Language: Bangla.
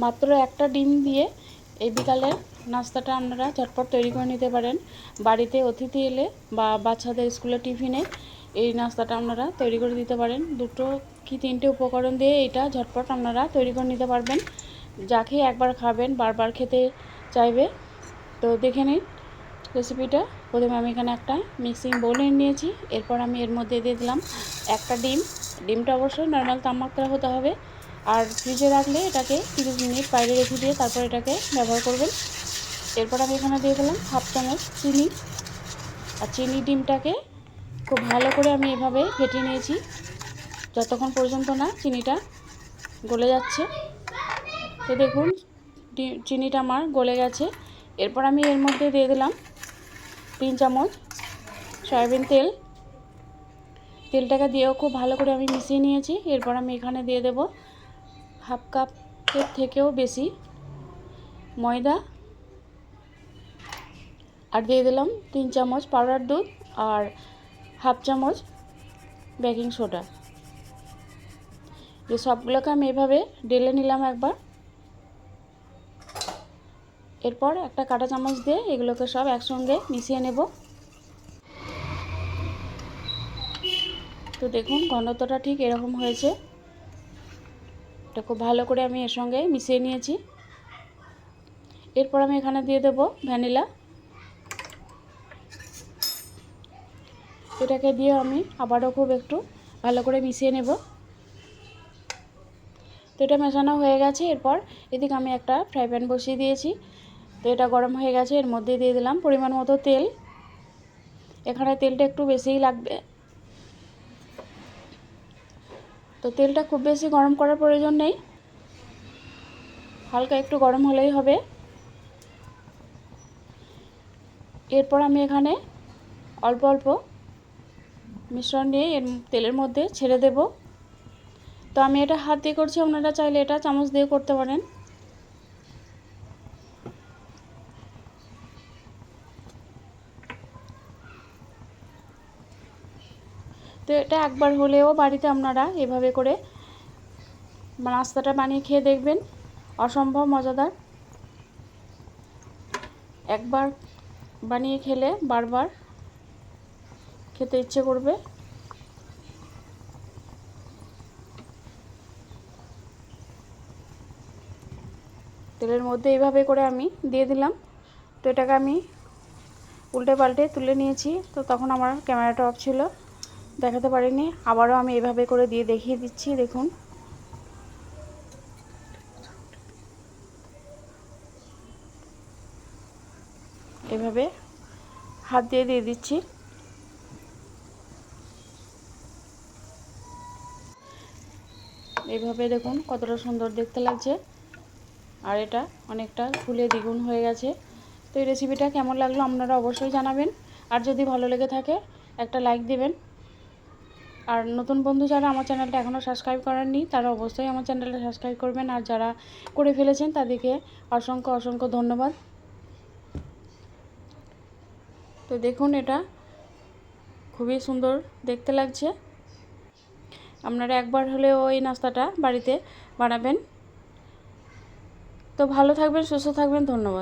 মাত্র একটা ডিম দিয়ে এই বিকালের নাস্তাটা আপনারা ঝটপট তৈরি করে নিতে পারেন। বাড়িতে অতিথি এলে বা বাচ্চাদের স্কুলের টিফিনে এই নাস্তাটা আপনারা তৈরি করে দিতে পারেন। 2 কি 3টে উপকরণ দিয়ে এটা ঝটপট আপনারা তৈরি করে নিতে পারবেন। যাকে একবার খাবেন বারবার খেতে চাইবে। তো দেখে নিন রেসিপিটা। প্রথমে আমি এখানে একটা মিক্সিং বোল নিয়েছি। এরপর আমি এর মধ্যে দিয়ে দিলাম একটা ডিম। ডিমটা অবশ্যই নর্মাল তাপমাত্রা হতে হবে। আর ফ্রিজে রাখলে এটাকে 30 মিনিট বাইরে রেখে দিয়ে তারপর এটাকে ব্যবহার করবেন। এরপর আমি এখানে দিয়ে দিলাম হাফ চামচ চিনি। আর চিনি ডিমটাকে খুব ভালো করে আমি এভাবে ফেটিয়ে নিয়েছি যতক্ষণ পর্যন্ত না চিনিটা গলে যাচ্ছে। তো দেখুন চিনিটা আমার গলে গেছে। এরপর আমি এর মধ্যে দিয়ে দিলাম 3 চামচ সয়াবিন তেল। তেলটাকে দিয়েও খুব ভালো করে আমি মিশিয়ে নিয়েছি। এরপর আমি এখানে দিয়ে দেব হাফ কাপের থেকেও বেশি ময়দা। আর দিয়ে দিলাম 3 চামচ পাউডার দুধ আর হাফ চামচ বেকিং সোডা। এই সবগুলোকে আমি এভাবে ঢেলে নিলাম একবার। এরপর একটা কাঁটা চামচ দিয়ে এগুলোকে সব একসঙ্গে মিশিয়ে নেব। তো দেখুন ঘনত্বটা ঠিক এরকম হয়েছে। এটা খুব ভালো করে আমি এর সঙ্গে মিশিয়ে নিয়েছি। এরপর আমি এখানে দিয়ে দেব ভ্যানিলা। এটাকে দিয়ে আমি আবারও খুব একটু ভালো করে মিশিয়ে নেব। তো এটা মেশানো হয়ে গেছে। এরপর এদিকে আমি একটা ফ্রাই প্যান বসিয়ে দিয়েছি। তো এটা গরম হয়ে গেছে। এর মধ্যে দিয়ে দিলাম পরিমাণ মতো তেল। এখানে তেলটা একটু বেশিই লাগবে। তো তেলটা খুব বেশি গরম করার প্রয়োজন নেই, হালকা একটু গরম হলেই হবে। এরপর আমি এখানে অল্প অল্প মিশ্রণ নিয়ে এর তেলের মধ্যে ছেড়ে দেব। তো আমি এটা হাত দিয়ে করছি, আপনারা চাইলে এটা চামচ দিয়ে করতে পারেন। তো এটা একবার হলেও বাড়িতে আপনারা এভাবে করে নাস্তাটা বানিয়ে খেয়ে দেখবেন, অসম্ভব মজাদার। একবার বানিয়ে খেলে বারবার খেতে ইচ্ছে করবে। তেলের মধ্যে এইভাবে করে আমি দিয়ে দিলাম। তো এটাকে আমি উল্টে পাল্টে তুলে নিয়েছি। তো তখন আমার ক্যামেরাটা অফ ছিল, দেখাতে পারিনি। আবারও আমি এভাবে করে দিয়ে দেখিয়ে দিচ্ছি। দেখুন এভাবে হাত দিয়ে দিয়ে দিচ্ছি। এইভাবে দেখুন কতটা সুন্দর দেখতে লাগছে। আর এটা অনেকটা ফুলে দ্বিগুণ হয়ে গেছে। তো এই রেসিপিটা কেমন লাগলো আপনারা অবশ্যই জানাবেন। আর যদি ভালো লেগে থাকে একটা লাইক দেবেন। আর নতুন বন্ধু যারা আমার চ্যানেলটা এখনও সাবস্ক্রাইব করেননি তারা অবশ্যই আমার চ্যানেলটা সাবস্ক্রাইব করবেন। আর যারা করে ফেলেছেন তাদেরকে অসংখ্য অসংখ্য ধন্যবাদ। তো দেখুন এটা খুবই সুন্দর দেখতে লাগছে। আপনারা একবার হলেও এই নাস্তাটা বাড়িতে বানাবেন। তো ভালো থাকবেন, সুস্থ থাকবেন, ধন্যবাদ।